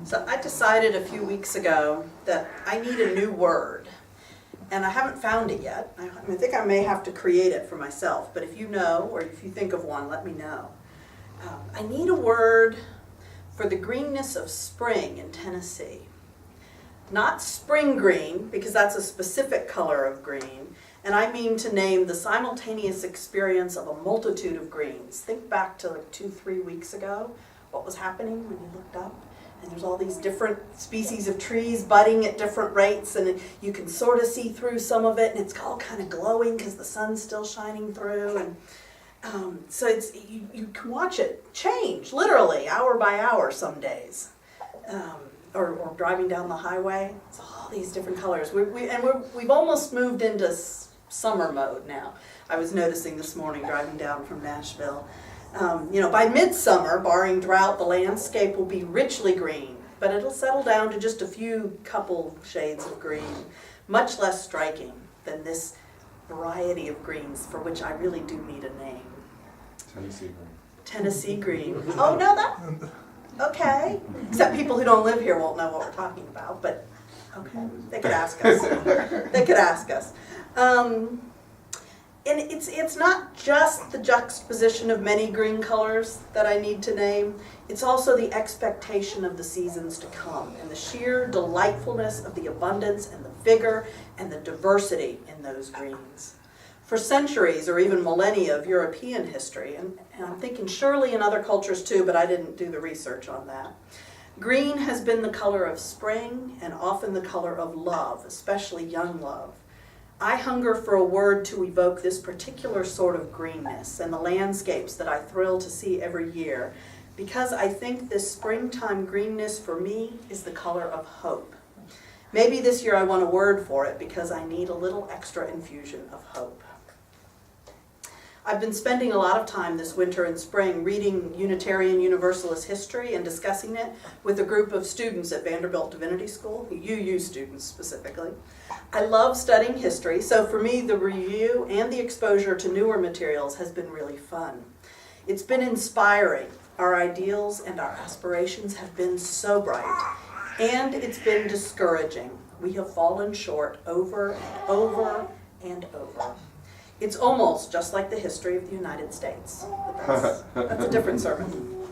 So I decided a few weeks ago that I need a new word, and I haven't found it yet. I think I may have to create it for myself, but if you know, or if you think of one, let me know. I need a word for the greenness of spring in Tennessee. Not spring green, because that's a specific color of green, and I mean to name the simultaneous experience of a multitude of greens. Think back to like 2-3 weeks ago, what was happening when you looked up. And there's all these different species of trees budding at different rates, and you can sort of see through some of it, and it's all kind of glowing because the sun's still shining through. And so it's you can watch it change, literally, hour by hour some days. Or driving down the highway, it's all these different colors. We've almost moved into summer mode now. I was noticing this morning driving down from Nashville. By midsummer, barring drought, the landscape will be richly green, but it'll settle down to just a few couple shades of green, much less striking than this variety of greens for which I really do need a name. Tennessee green. Tennessee green. Oh, no, okay. Except people who don't live here won't know what we're talking about, but okay, they could ask us. They could ask us. And it's not just the juxtaposition of many green colors that I need to name. It's also the expectation of the seasons to come and the sheer delightfulness of the abundance and the vigor and the diversity in those greens. For centuries or even millennia of European history, and I'm thinking surely in other cultures too, but I didn't do the research on that, green has been the color of spring and often the color of love, especially young love. I hunger for a word to evoke this particular sort of greenness and the landscapes that I thrill to see every year, because I think this springtime greenness for me is the color of hope. Maybe this year I want a word for it because I need a little extra infusion of hope. I've been spending a lot of time this winter and spring reading Unitarian Universalist history and discussing it with a group of students at Vanderbilt Divinity School, UU students specifically. I love studying history, so for me the review and the exposure to newer materials has been really fun. It's been inspiring. Our ideals and our aspirations have been so bright, and it's been discouraging. We have fallen short over and over and over. It's almost just like the history of the United States. That's a different sermon.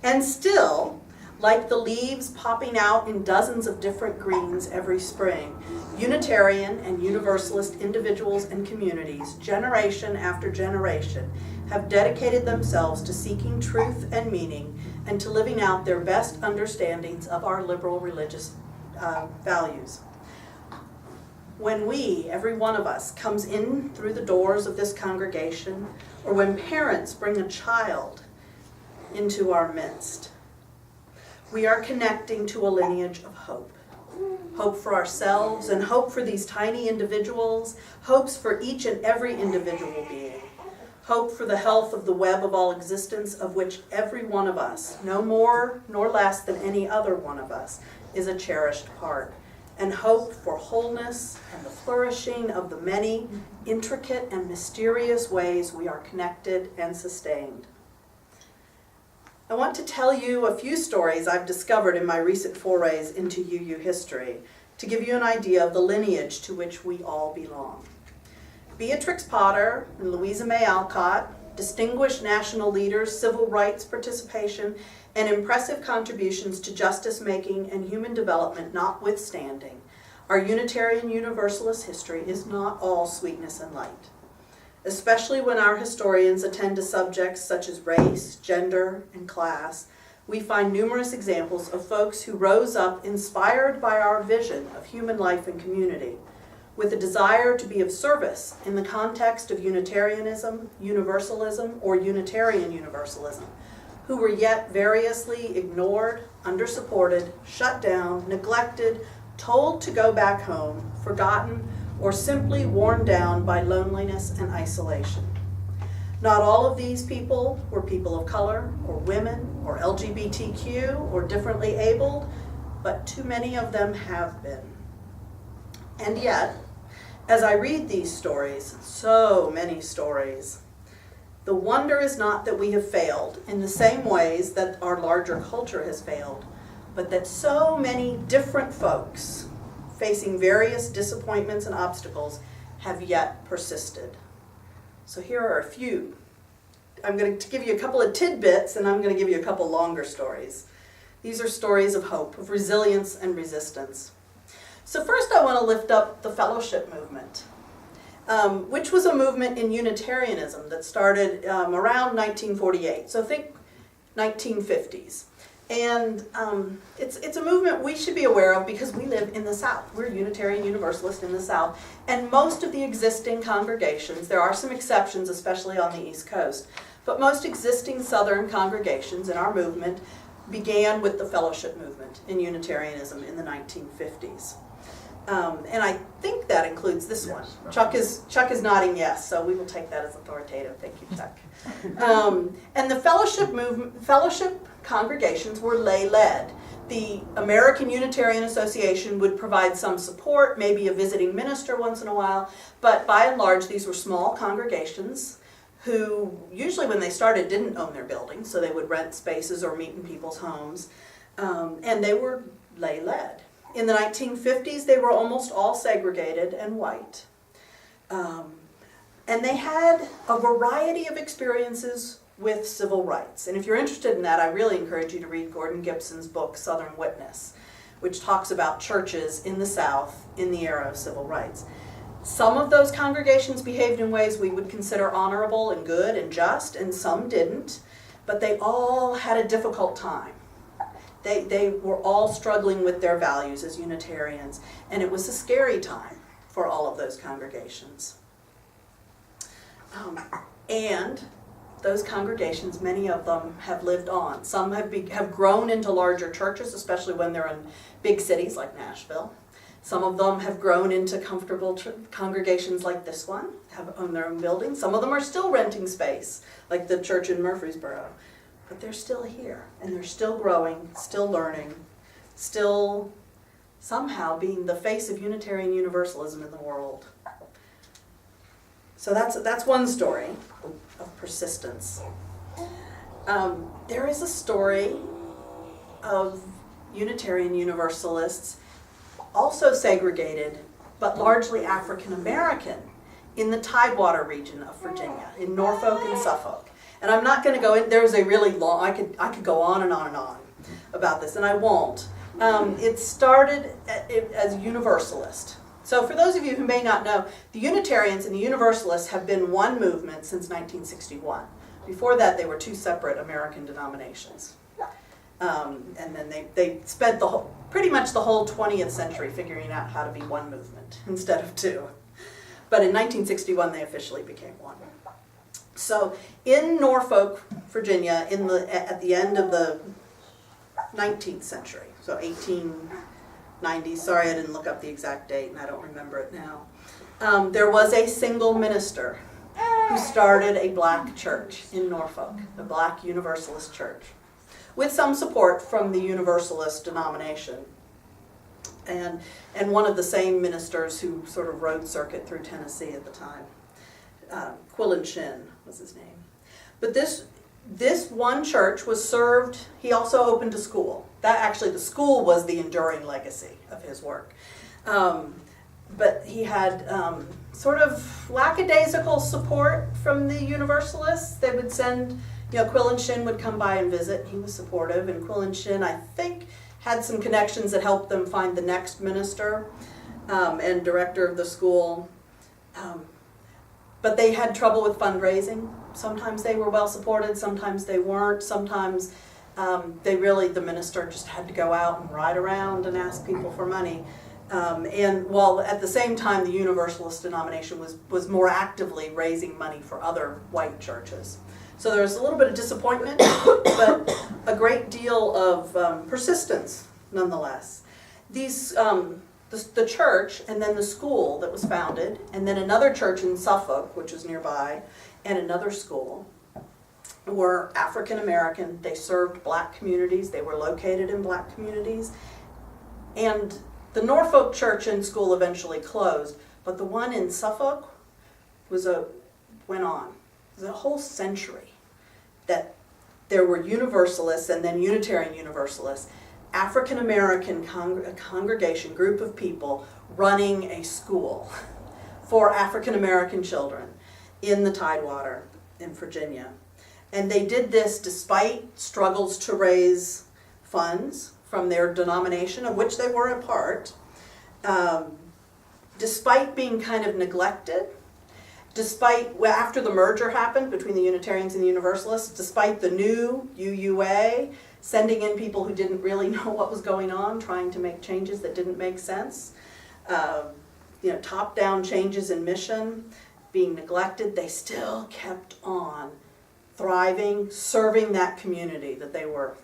And still, like the leaves popping out in dozens of different greens every spring, Unitarian and Universalist individuals and communities, generation after generation, have dedicated themselves to seeking truth and meaning and to living out their best understandings of our liberal religious values. When we, every one of us, comes in through the doors of this congregation, or when parents bring a child into our midst, we are connecting to a lineage of hope. Hope for ourselves and hope for these tiny individuals, hopes for each and every individual being, hope for the health of the web of all existence of which every one of us, no more nor less than any other one of us, is a cherished part. And hope for wholeness and the flourishing of the many intricate and mysterious ways we are connected and sustained. I want to tell you a few stories I've discovered in my recent forays into UU history to give you an idea of the lineage to which we all belong. Beatrix Potter and Louisa May Alcott, distinguished national leaders, civil rights participation, and impressive contributions to justice-making and human development notwithstanding, our Unitarian Universalist history is not all sweetness and light. Especially when our historians attend to subjects such as race, gender, and class, we find numerous examples of folks who rose up inspired by our vision of human life and community, with a desire to be of service in the context of Unitarianism, Universalism, or Unitarian Universalism, who were yet variously ignored, undersupported, shut down, neglected, told to go back home, forgotten, or simply worn down by loneliness and isolation. Not all of these people were people of color, or women, or LGBTQ, or differently abled, but too many of them have been. And yet, as I read these stories, so many stories, the wonder is not that we have failed in the same ways that our larger culture has failed, but that so many different folks facing various disappointments and obstacles have yet persisted. So here are a few. I'm going to give you a couple of tidbits, and I'm going to give you a couple longer stories. These are stories of hope, of resilience and resistance. So first I want to lift up the fellowship movement, which was a movement in Unitarianism that started around 1948. So think 1950s. And it's a movement we should be aware of because we live in the South. We're Unitarian Universalist in the South. And most of the existing congregations, there are some exceptions, especially on the East Coast, but most existing Southern congregations in our movement began with the fellowship movement in Unitarianism in the 1950s. And I think that includes this one. Chuck is nodding yes, so we will take that as authoritative. Thank you, Chuck. And the fellowship congregations were lay-led. The American Unitarian Association would provide some support, maybe a visiting minister once in a while, but by and large these were small congregations who usually when they started didn't own their buildings, so they would rent spaces or meet in people's homes, and they were lay-led. In the 1950s, they were almost all segregated and white. And they had a variety of experiences with civil rights. And if you're interested in that, I really encourage you to read Gordon Gibson's book, Southern Witness, which talks about churches in the South in the era of civil rights. Some of those congregations behaved in ways we would consider honorable and good and just, and some didn't, but they all had a difficult time. They were all struggling with their values as Unitarians, and it was a scary time for all of those congregations. And those congregations, many of them have lived on. Some have grown into larger churches, especially when they're in big cities like Nashville. Some of them have grown into comfortable congregations like this one, have owned their own buildings. Some of them are still renting space, like the church in Murfreesboro. But they're still here, and they're still growing, still learning, still somehow being the face of Unitarian Universalism in the world. So that's one story of persistence. There is a story of Unitarian Universalists, also segregated, but largely African American, in the Tidewater region of Virginia, in Norfolk and Suffolk. And I'm not going to go in, there's a really long, I could go on and on and on about this, and I won't. It started as Universalist. So for those of you who may not know, the Unitarians and the Universalists have been one movement since 1961. Before that, they were two separate American denominations. And then they spent pretty much the whole 20th century figuring out how to be one movement instead of two. But in 1961, they officially became one. So in Norfolk, Virginia, at the end of the 19th century, so 1890, sorry I didn't look up the exact date and I don't remember it now, there was a single minister who started a black church in Norfolk, a black Universalist church, with some support from the Universalist denomination. And one of the same ministers who sort of road circuit through Tennessee at the time. Quillen Shin was his name. But this one church was served, he also opened a school. The school was the enduring legacy of his work. But he had sort of lackadaisical support from the Universalists. They would send, Quillen Shin would come by and visit. He was supportive, and Quillen Shin, I think, had some connections that helped them find the next minister and director of the school. But they had trouble with fundraising. Sometimes they were well supported, sometimes they weren't. Sometimes the minister just had to go out and ride around and ask people for money. And while at the same time the Universalist denomination was more actively raising money for other white churches. So there was a little bit of disappointment, but a great deal of persistence nonetheless. The church, and then the school that was founded, and then another church in Suffolk, which is nearby, and another school, were African American. They served black communities. They were located in black communities. And the Norfolk church and school eventually closed, but the one in Suffolk went on. It was a whole century that there were Universalists and then Unitarian Universalists African American congregation, group of people running a school for African American children in the Tidewater in Virginia. And they did this despite struggles to raise funds from their denomination, of which they were a part, despite being kind of neglected, despite, well, after the merger happened between the Unitarians and the Universalists, despite the new UUA sending in people who didn't really know what was going on, trying to make changes that didn't make sense, top-down changes in mission, being neglected, they still kept on thriving, serving that community that they were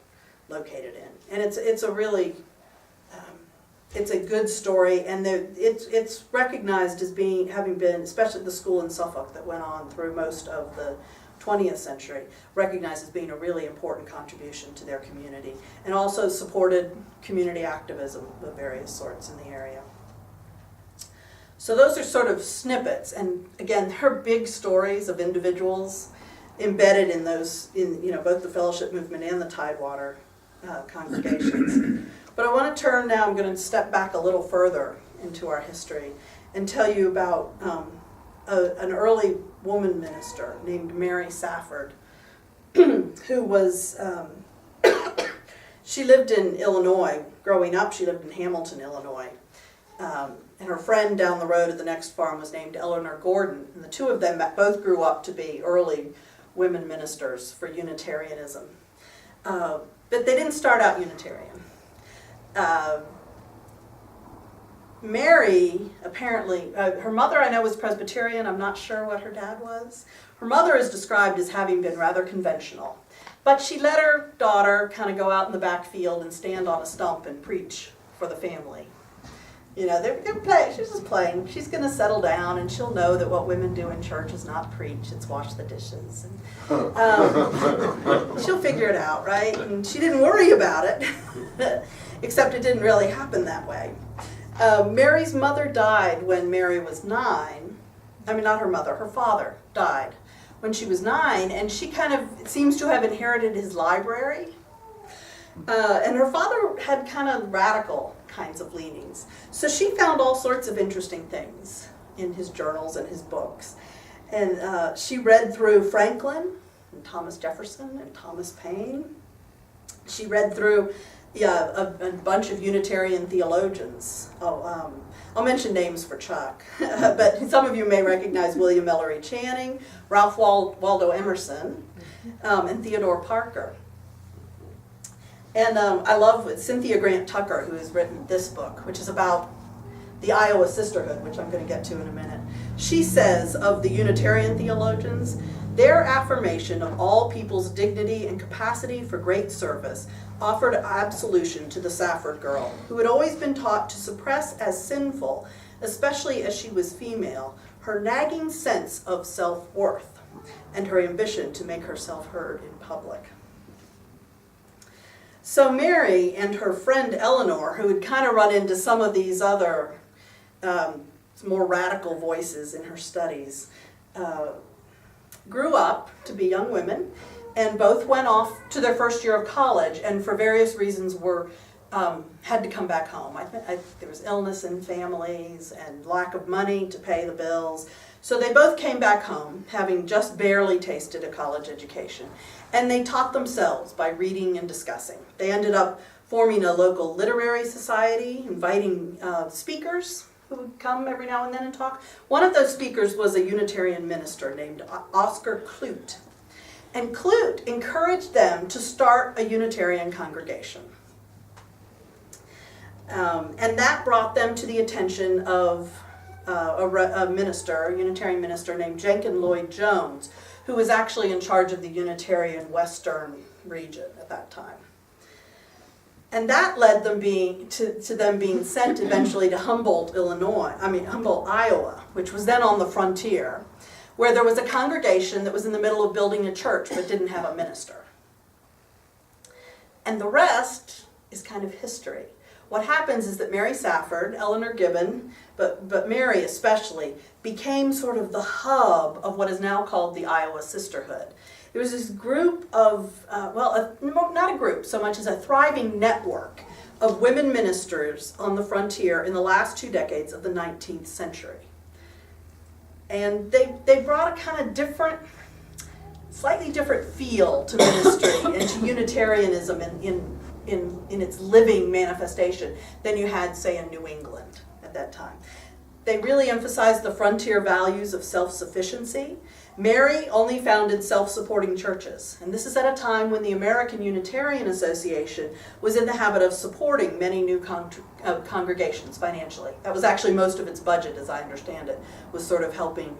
located in. And it's a really, it's a good story, and it's recognized as having been, especially the school in Suffolk that went on through most of the 20th century, recognized as being a really important contribution to their community, and also supported community activism of various sorts in the area. So those are sort of snippets, and again, they're big stories of individuals embedded in those, both the fellowship movement and the Tidewater congregations. But I want to turn now, I'm going to step back a little further into our history and tell you about an early woman minister named Mary Safford, who was, she lived in Illinois. Growing up, she lived in Hamilton, Illinois. And her friend down the road at the next farm was named Eleanor Gordon. And the two of them both grew up to be early women ministers for Unitarianism. But they didn't start out Unitarian. Mary, apparently, her mother I know was Presbyterian. I'm not sure what her dad was. Her mother is described as having been rather conventional. But she let her daughter kind of go out in the back field and stand on a stump and preach for the family. They're playing. She's just playing. She's going to settle down, and she'll know that what women do in church is not preach; it's wash the dishes. And, she'll figure it out, right? And she didn't worry about it, except it didn't really happen that way. Mary's mother died when Mary was 9. I mean, not her mother. Her father died when she was 9, and she kind of seems to have inherited his library. And her father had kind of radical kinds of leanings. So she found all sorts of interesting things in his journals and his books. And she read through Franklin and Thomas Jefferson and Thomas Paine. She read through a bunch of Unitarian theologians. I'll mention names for Chuck, but some of you may recognize William Ellery Channing, Ralph Waldo Emerson, and Theodore Parker. And I love Cynthia Grant Tucker, who has written this book, which is about the Iowa sisterhood, which I'm going to get to in a minute. She says of the Unitarian theologians, their affirmation of all people's dignity and capacity for great service offered absolution to the Safford girl, who had always been taught to suppress as sinful, especially as she was female, her nagging sense of self-worth and her ambition to make herself heard in public. So Mary and her friend Eleanor, who had kind of run into some of these other more radical voices in her studies, grew up to be young women, and both went off to their first year of college, and for various reasons had to come back home. There was illness in families and lack of money to pay the bills. So they both came back home, having just barely tasted a college education. And they taught themselves by reading and discussing. They ended up forming a local literary society, inviting speakers who would come every now and then and talk. One of those speakers was a Unitarian minister named Oscar Clute. And Clute encouraged them to start a Unitarian congregation. And that brought them to the attention of a Unitarian minister named Jenkin Lloyd Jones, who was actually in charge of the Unitarian Western region at that time. And that led them to them being sent eventually to Humboldt, Iowa, which was then on the frontier, where there was a congregation that was in the middle of building a church but didn't have a minister. And the rest is kind of history. What happens is that Mary Safford, Eleanor Gibbon, but Mary especially, became sort of the hub of what is now called the Iowa Sisterhood. It was this group of, not a group so much as a thriving network of women ministers on the frontier in the last 2 decades of the 19th century. And they brought a kind of different, slightly different feel to ministry and to Unitarianism in its living manifestation than you had, say, in New England at that time. They really emphasized the frontier values of self-sufficiency. Mary only founded self-supporting churches, and this is at a time when the American Unitarian Association was in the habit of supporting many new congregations financially. That was actually most of its budget, as I understand it, was sort of helping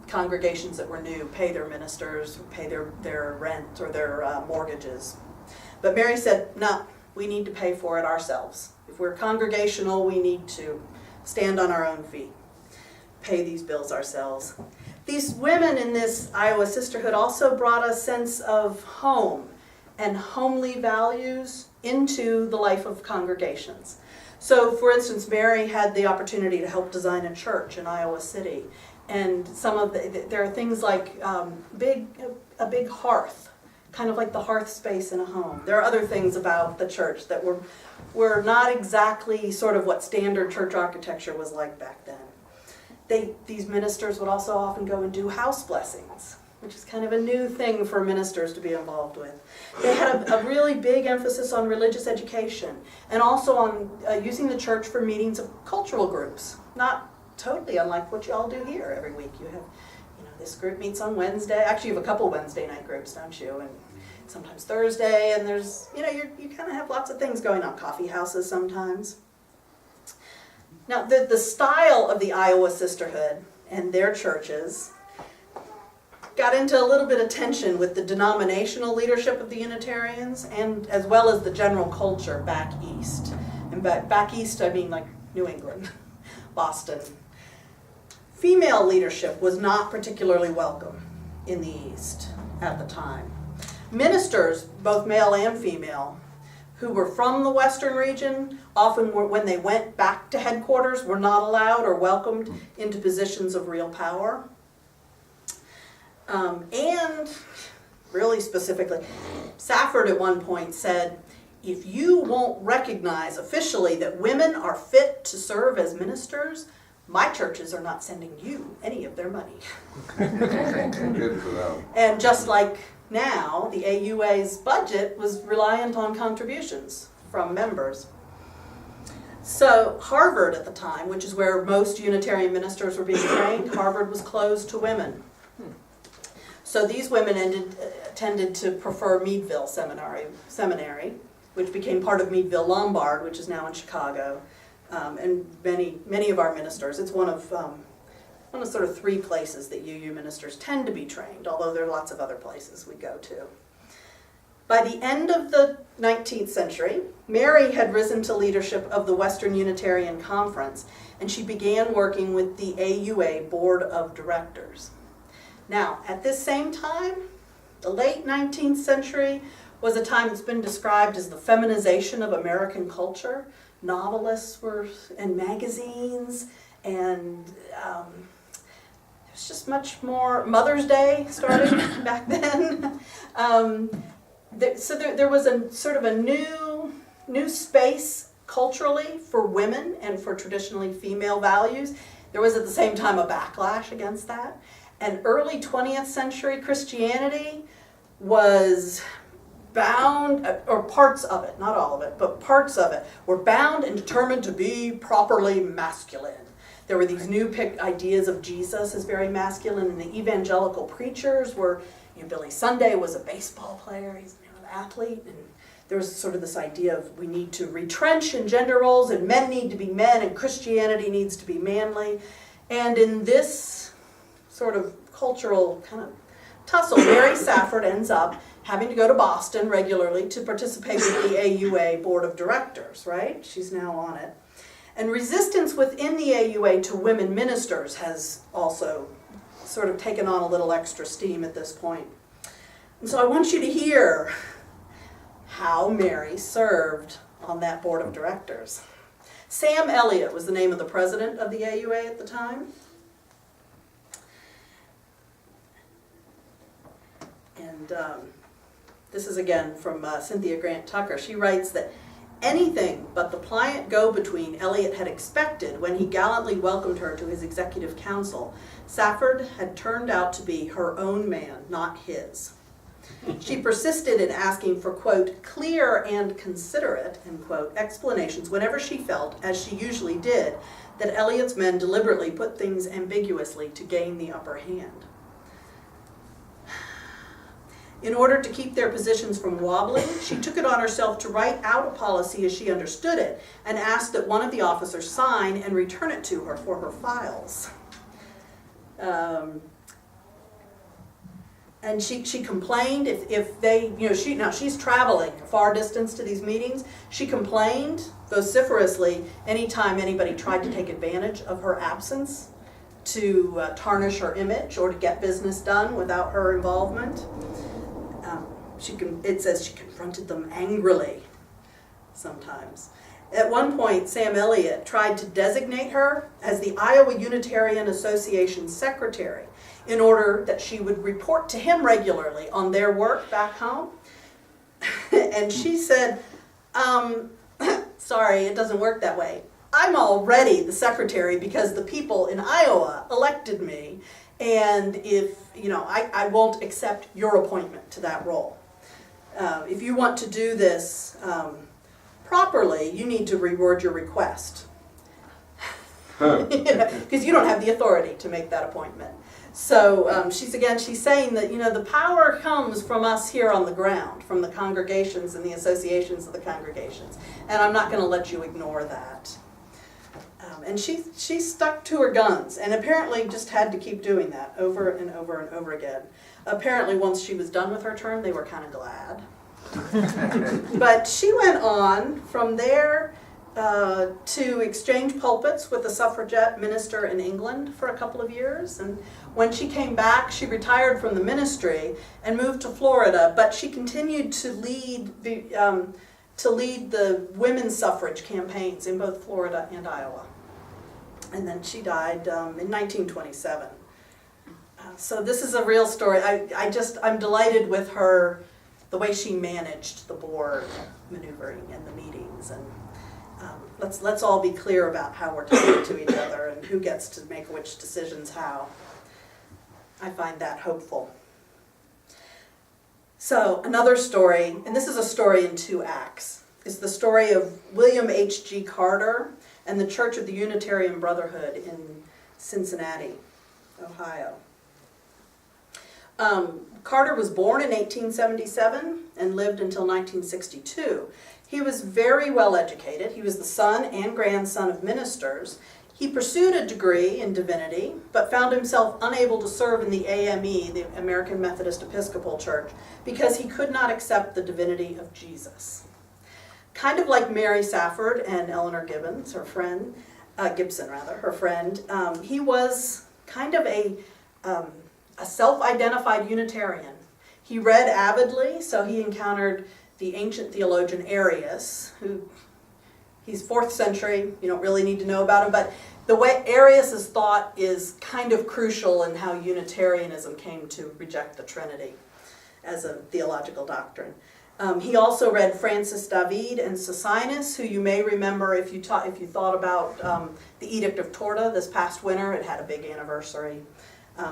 congregations that were new pay their ministers, pay their rent or their mortgages. But Mary said, no, we need to pay for it ourselves. If we're congregational, we need to stand on our own feet, pay these bills ourselves. These women in this Iowa sisterhood also brought a sense of home and homely values into the life of congregations. So, for instance, Mary had the opportunity to help design a church in Iowa City, and there are things like a big hearth, kind of like the hearth space in a home. There are other things about the church that were not exactly sort of what standard church architecture was like back then. These ministers would also often go and do house blessings, which is kind of a new thing for ministers to be involved with. They had a really big emphasis on religious education and also on using the church for meetings of cultural groups, not totally unlike what you all do here every week. You have, this group meets on Wednesday. Actually, you have a couple Wednesday night groups, don't you? And sometimes Thursday, and there's, you kind of have lots of things going on, coffee houses sometimes. Now, the style of the Iowa Sisterhood and their churches got into a little bit of tension with the denominational leadership of the Unitarians, and as well as the general culture back east. And back east, I mean like New England, Boston. Female leadership was not particularly welcome in the East at the time. Ministers, both male and female, who were from the Western region, often when they went back to headquarters, were not allowed or welcomed into positions of real power. And really specifically, Safford at one point said, if you won't recognize officially that women are fit to serve as ministers, my churches are not sending you any of their money. Good for them. And just like now, the AUA's budget was reliant on contributions from members. So Harvard at the time, which is where most Unitarian ministers were being trained, Harvard was closed to women. So these women tended to prefer Meadville Seminary, which became part of Meadville Lombard, which is now in Chicago. And many of our ministers, it's one of sort of 3 places that UU ministers tend to be trained, although there are lots of other places we go to. By the end of the 19th century, Mary had risen to leadership of the Western Unitarian Conference, and she began working with the AUA Board of Directors. Now, at this same time, the late 19th century was a time that's been described as the feminization of American culture. Novelists and magazines, and there's just much more. Mother's Day started back then. So there was a sort of a new space culturally for women and for traditionally female values. There was at the same time a backlash against that. And early 20th century Christianity was bound, or parts of it, not all of it, but parts of it, were bound and determined to be properly masculine. There were these new ideas of Jesus as very masculine, and the evangelical preachers were, Billy Sunday was a baseball player, he's an athlete, and there was sort of this idea of we need to retrench in gender roles, and men need to be men, and Christianity needs to be manly. And in this sort of cultural kind of tussle, Mary Safford ends up having to go to Boston regularly to participate with the AUA Board of Directors, right? She's now on it. And resistance within the AUA to women ministers has also sort of taken on a little extra steam at this point. And so I want you to hear how Mary served on that Board of Directors. Sam Elliott was the name of the president of the AUA at the time. And this is again from Cynthia Grant Tucker. She writes that Anything but the pliant go-between Eliot had expected when he gallantly welcomed her to his executive council, Safford had turned out to be her own man, not his. She persisted in asking for, quote, clear and considerate, end quote, explanations whenever she felt, as she usually did, that Eliot's men deliberately put things ambiguously to gain the upper hand. In order to keep their positions from wobbling, she took it on herself to write out a policy as she understood it and asked that one of the officers sign and return it to her for her files. And she complained if they, she's traveling a far distance to these meetings. She complained vociferously anytime anybody tried to take advantage of her absence to tarnish her image or to get business done without her involvement. It says she confronted them angrily sometimes. At one point, Sam Eliot tried to designate her as the Iowa Unitarian Association secretary in order that she would report to him regularly on their work back home. And she said, sorry, it doesn't work that way. I'm already the secretary because the people in Iowa elected me, and I won't accept your appointment to that role. If you want to do this properly, you need to reword your request. Because you don't have the authority to make that appointment. So she's saying that, the power comes from us here on the ground, from the congregations and the associations of the congregations. And I'm not going to let you ignore that. And she stuck to her guns and apparently just had to keep doing that over and over and over again. Apparently once she was done with her term, they were kind of glad. But she went on from there to exchange pulpits with a suffragette minister in England for a couple of years. And when she came back, she retired from the ministry and moved to Florida, but she continued to lead the women's suffrage campaigns in both Florida and Iowa. And then she died in 1927. So this is a real story. I'm delighted with her, the way she managed the board maneuvering and the meetings. And let's all be clear about how we're talking to each other and who gets to make which decisions how. I find that hopeful. So another story, and this is a story in 2 acts, is the story of William H.G. Carter and the Church of the Unitarian Brotherhood in Cincinnati, Ohio. Carter was born in 1877 and lived until 1962. He was very well educated. He was the son and grandson of ministers. He pursued a degree in divinity, but found himself unable to serve in the AME, the American Methodist Episcopal Church, because he could not accept the divinity of Jesus. Kind of like Mary Safford and Eleanor Gibbons, her friend, her friend, he was kind of a self-identified Unitarian. He read avidly, so he encountered the ancient theologian Arius, who he's 4th century, you don't really need to know about him, but the way Arius's thought is kind of crucial in how Unitarianism came to reject the Trinity as a theological doctrine. He also read Francis David and Socinus, who you may remember if you thought about the Edict of Torda this past winter. It had a big anniversary.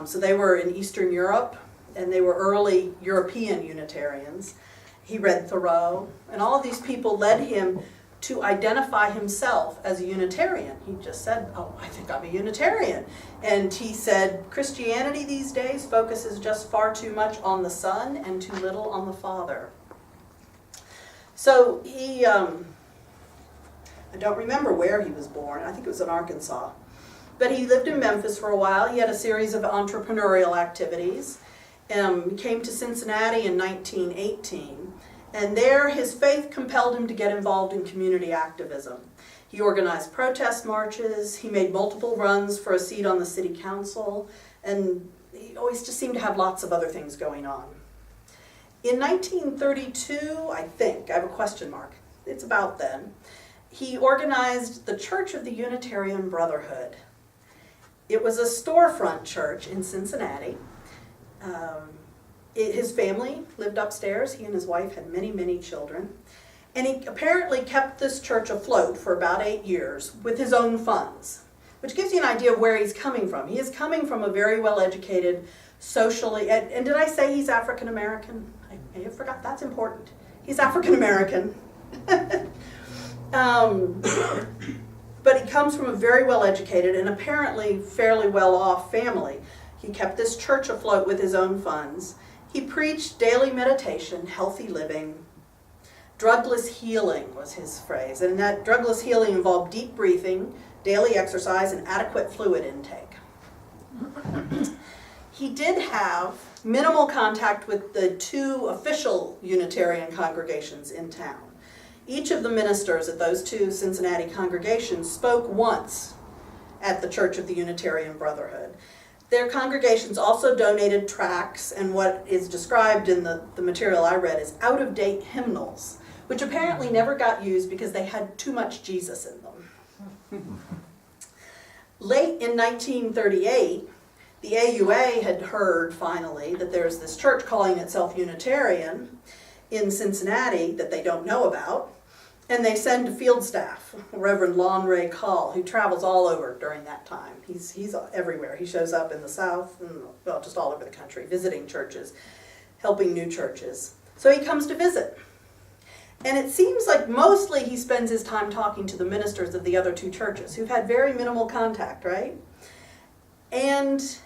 So they were in Eastern Europe, and they were early European Unitarians. He read Thoreau, and all of these people led him to identify himself as a Unitarian. He just said, oh, I think I'm a Unitarian. And he said, Christianity these days focuses just far too much on the Son and too little on the Father. So he, I don't remember where he was born. I think it was in Arkansas. But he lived in Memphis for a while. He had a series of entrepreneurial activities. He came to Cincinnati in 1918. And there his faith compelled him to get involved in community activism. He organized protest marches. He made multiple runs for a seat on the city council. And he always just seemed to have lots of other things going on. In 1932, I think, I have a question mark, it's about then, he organized the Church of the Unitarian Brotherhood. It was a storefront church in Cincinnati. His family lived upstairs. He and his wife had many, many children. And he apparently kept this church afloat for about 8 years with his own funds, which gives you an idea of where he's coming from. He is coming from a very well-educated, socially, and did I say he's African American? I may have forgot, that's important. He's African American. But he comes from a very well-educated and apparently fairly well-off family. He kept this church afloat with his own funds. He preached daily meditation, healthy living. Drugless healing was his phrase, and that drugless healing involved deep breathing, daily exercise, and adequate fluid intake. He did have minimal contact with the 2 official Unitarian congregations in town. Each of the ministers at those 2 Cincinnati congregations spoke once at the Church of the Unitarian Brotherhood. Their congregations also donated tracts and what is described in the material I read as out-of-date hymnals, which apparently never got used because they had too much Jesus in them. Late in 1938, the AUA had heard finally that there's this church calling itself Unitarian in Cincinnati that they don't know about, and they send a field staff, Reverend Lon Ray Call, who travels all over during that time. He's everywhere. He shows up in the South, and, well, just all over the country, visiting churches, helping new churches. So he comes to visit. And it seems like mostly he spends his time talking to the ministers of the other 2 churches, who've had very minimal contact, right? And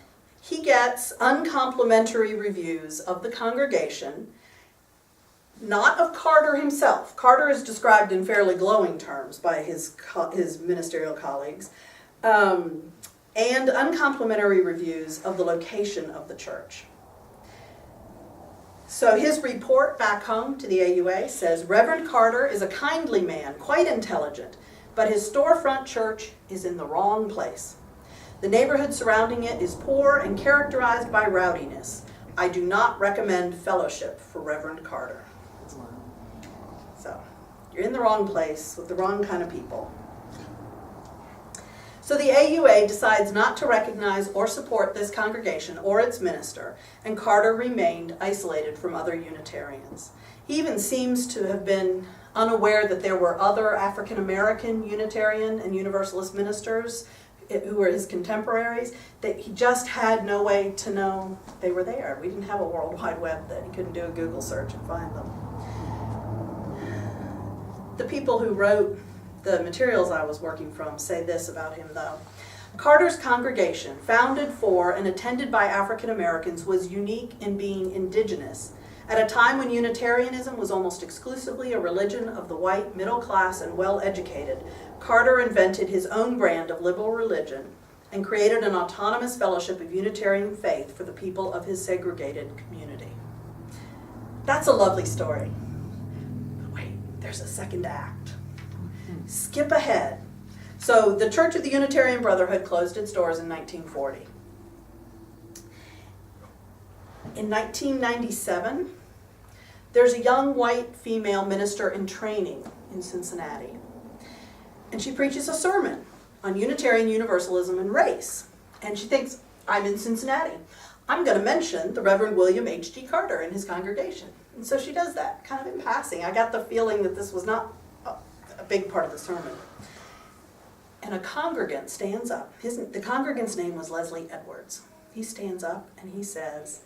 he gets uncomplimentary reviews of the congregation, not of Carter himself. Carter is described in fairly glowing terms by his ministerial colleagues, and uncomplimentary reviews of the location of the church. So his report back home to the AUA says, Reverend Carter is a kindly man, quite intelligent, but his storefront church is in the wrong place. The neighborhood surrounding it is poor and characterized by rowdiness. I do not recommend fellowship for Reverend Carter. So, you're in the wrong place with the wrong kind of people. So the AUA decides not to recognize or support this congregation or its minister, and Carter remained isolated from other Unitarians. He even seems to have been unaware that there were other African American Unitarian and Universalist ministers who were his contemporaries, that he just had no way to know they were there. We didn't have a World Wide Web that he couldn't do a Google search and find them. The people who wrote the materials I was working from say this about him, though. Carter's congregation, founded for and attended by African Americans, was unique in being indigenous. At a time when Unitarianism was almost exclusively a religion of the white, middle class, and well-educated, Carter invented his own brand of liberal religion and created an autonomous fellowship of Unitarian faith for the people of his segregated community. That's a lovely story. But wait, there's a second act. Skip ahead. So the Church of the Unitarian Brotherhood closed its doors in 1940. In 1997, there's a young white female minister in training in Cincinnati, and she preaches a sermon on Unitarian Universalism and race. And she thinks, I'm in Cincinnati. I'm going to mention the Reverend William H.G. Carter and his congregation. And so she does that, kind of in passing. I got the feeling that this was not a big part of the sermon. And a congregant stands up. The congregant's name was Leslie Edwards. He stands up and he says,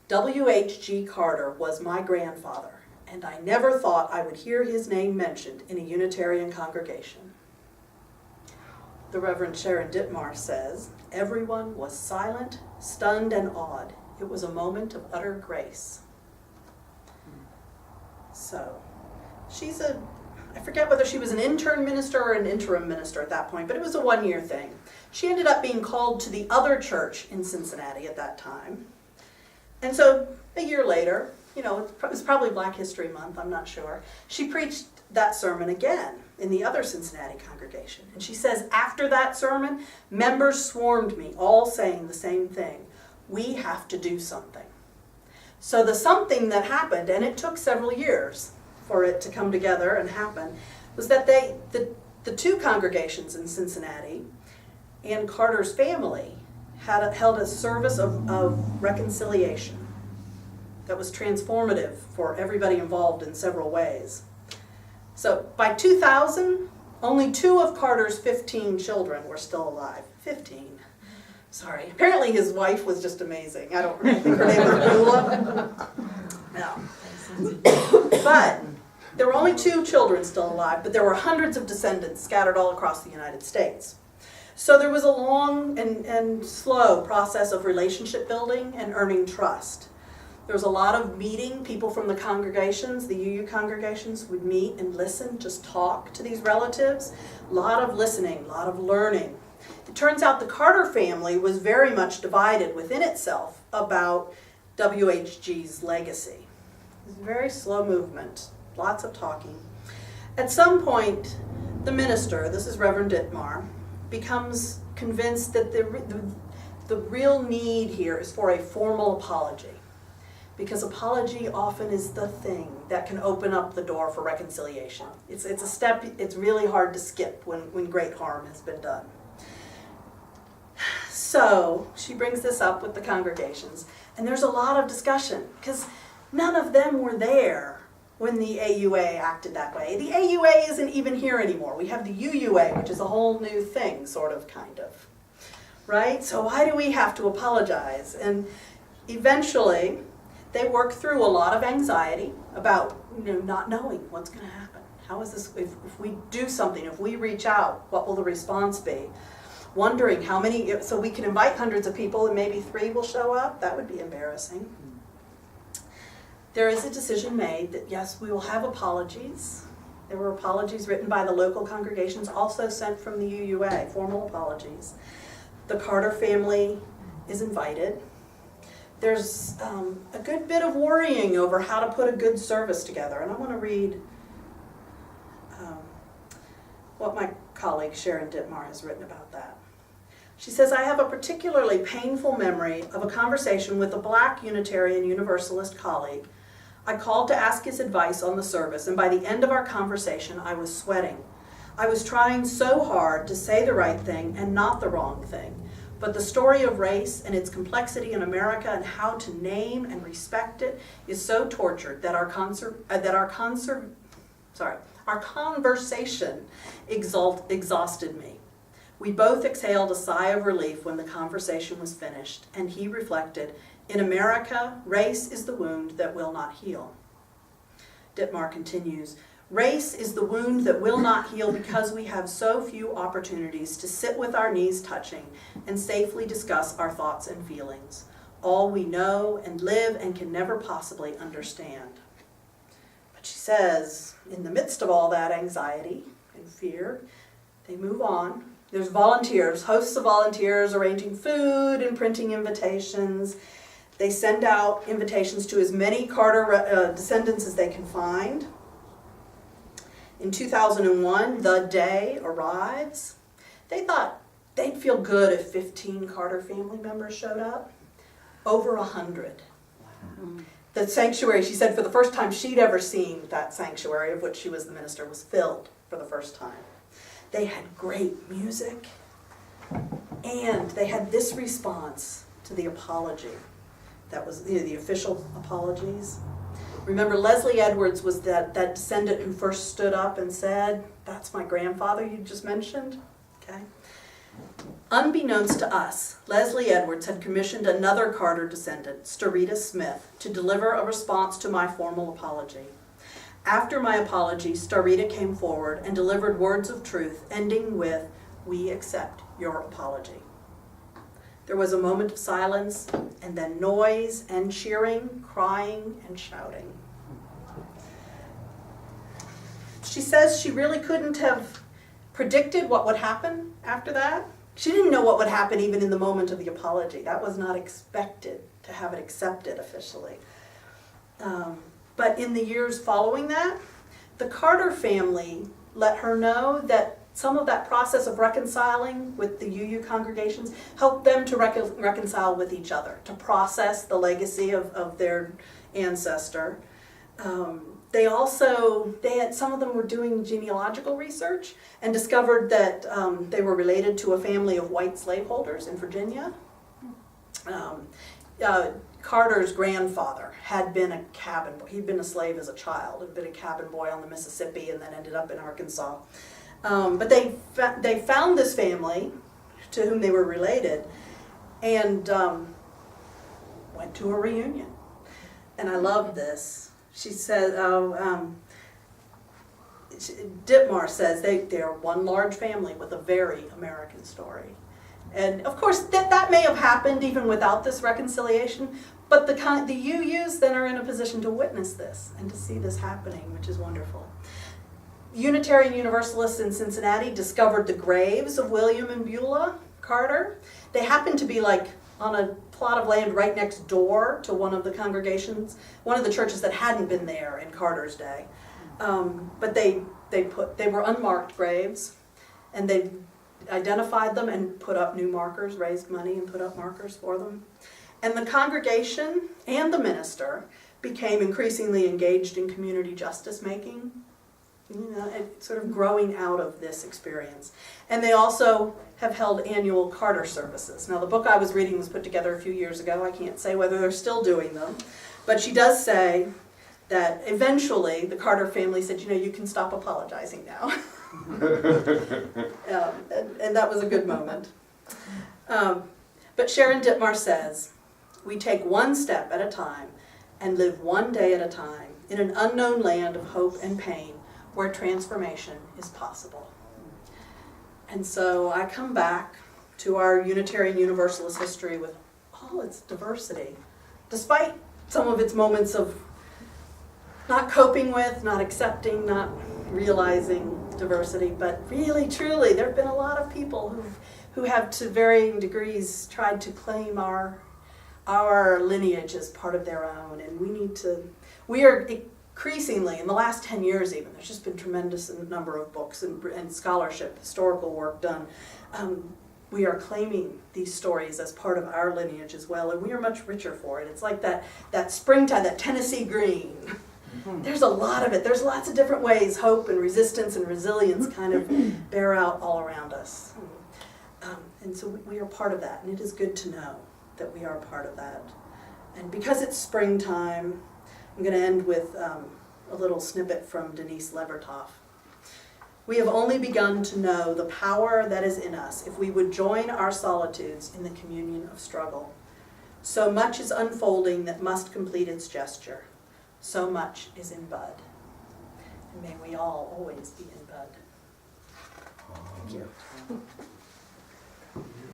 W.H.G. Carter was my grandfather, and I never thought I would hear his name mentioned in a Unitarian congregation. The Reverend Sharon Ditmar says, everyone was silent, stunned, and awed. It was a moment of utter grace. So, I forget whether she was an intern minister or an interim minister at that point, but it was a one-year thing. She ended up being called to the other church in Cincinnati at that time. And so, a year later, it was probably Black History Month, I'm not sure, she preached that sermon again in the other Cincinnati congregation. And she says, after that sermon, members swarmed me, all saying the same thing. We have to do something. So the something that happened, and it took several years for it to come together and happen, was that the 2 congregations in Cincinnati and Carter's family held a service of reconciliation that was transformative for everybody involved in several ways. So by 2000, only 2 of Carter's 15 children were still alive. 15. Sorry. Apparently his wife was just amazing. I don't think her name was Beulah. No. But there were only 2 children still alive, but there were hundreds of descendants scattered all across the United States. So there was a long and slow process of relationship building and earning trust. There was a lot of meeting. People from the congregations, the UU congregations, would meet and listen, just talk to these relatives. A lot of listening, a lot of learning. It turns out the Carter family was very much divided within itself about WHG's legacy. It was a very slow movement, lots of talking. At some point, the minister, this is Reverend Dittmar, becomes convinced that the real need here is for a formal apology. Because apology often is the thing that can open up the door for reconciliation. It's a step it's really hard to skip when great harm has been done. So she brings this up with the congregations, and there's a lot of discussion because none of them were there when the AUA acted that way. The AUA isn't even here anymore. We have the UUA, which is a whole new thing, sort of, kind of. Right? So why do we have to apologize? And eventually, they work through a lot of anxiety about not knowing what's going to happen. How is this, if we do something, if we reach out, what will the response be? Wondering how many, so we can invite hundreds of people and maybe 3 will show up? That would be embarrassing. There is a decision made that yes, we will have apologies. There were apologies written by the local congregations, also sent from the UUA, formal apologies. The Carter family is invited. There's a good bit of worrying over how to put a good service together. And I want to read what my colleague Sharon Dittmar has written about that. She says, I have a particularly painful memory of a conversation with a Black Unitarian Universalist colleague. I called to ask his advice on the service, and by the end of our conversation, I was sweating. I was trying so hard to say the right thing and not the wrong thing. But the story of race and its complexity in America and how to name and respect it is so tortured that our conversation exhausted me. We both exhaled a sigh of relief when the conversation was finished, and he reflected, in America, race is the wound that will not heal. Dittmar continues, race is the wound that will not heal because we have so few opportunities to sit with our knees touching and safely discuss our thoughts and feelings, all we know and live and can never possibly understand. But she says, in the midst of all that anxiety and fear, they move on. There's volunteers, hosts of volunteers arranging food and printing invitations. They send out invitations to as many Carter descendants as they can find. In 2001, the day arrives. They thought they'd feel good if 15 Carter family members showed up. Over 100. The sanctuary, she said, for the first time she'd ever seen that sanctuary, of which she was the minister, was filled for the first time. They had great music, and they had this response to the apology. That was the official apologies. Remember, Leslie Edwards was that descendant who first stood up and said, that's my grandfather you just mentioned? Okay. Unbeknownst to us, Leslie Edwards had commissioned another Carter descendant, Starita Smith, to deliver a response to my formal apology. After my apology, Starita came forward and delivered words of truth, ending with, we accept your apology. There was a moment of silence, and then noise and cheering, crying and shouting. She says she really couldn't have predicted what would happen after that. She didn't know what would happen even in the moment of the apology. That was not expected to have it accepted officially. But in the years following that, the Carter family let her know that some of that process of reconciling with the UU congregations helped them to reconcile with each other, to process the legacy of their ancestor. They had some of them were doing genealogical research and discovered that they were related to a family of white slaveholders in Virginia. Carter's grandfather had been a cabin boy. He'd been a slave as a child, had been a cabin boy on the Mississippi, and then ended up in Arkansas. But they found this family to whom they were related, and went to a reunion. And I love this. She said, Ditmar says they are one large family with a very American story. And of course, that may have happened even without this reconciliation, but the UUs then are in a position to witness this and to see this happening, which is wonderful. Unitarian Universalists in Cincinnati discovered the graves of William and Beulah Carter. They happened to be like on a plot of land right next door to one of the congregations, one of the churches that hadn't been there in Carter's day. But they were unmarked graves, and they identified them and put up new markers, raised money and put up markers for them. And the congregation and the minister became increasingly engaged in community justice making, sort of growing out of this experience. And they also have held annual Carter services. Now, the book I was reading was put together a few years ago. I can't say whether they're still doing them, but she does say that eventually the Carter family said, you can stop apologizing now. And that was a good moment. But Sharon Ditmar says, we take one step at a time and live one day at a time in an unknown land of hope and pain where transformation is possible. And so I come back to our Unitarian Universalist history with all its diversity, despite some of its moments of not coping with, not accepting, not realizing diversity, but really, truly, there have been a lot of people who have to varying degrees tried to claim our lineage as part of their own, and we are increasingly, in the last 10 years even, there's just been tremendous number of books and scholarship, historical work done. We are claiming these stories as part of our lineage as well, and we are much richer for it. It's like that springtime, that Tennessee green. There's a lot of it. There's lots of different ways hope and resistance and resilience kind of bear out all around us. And so we are part of that, and it is good to know that we are part of that. And because it's springtime, I'm going to end with a little snippet from Denise Levertov. We have only begun to know the power that is in us if we would join our solitudes in the communion of struggle. So much is unfolding that must complete its gesture. So much is in bud. And may we all always be in bud. Thank you.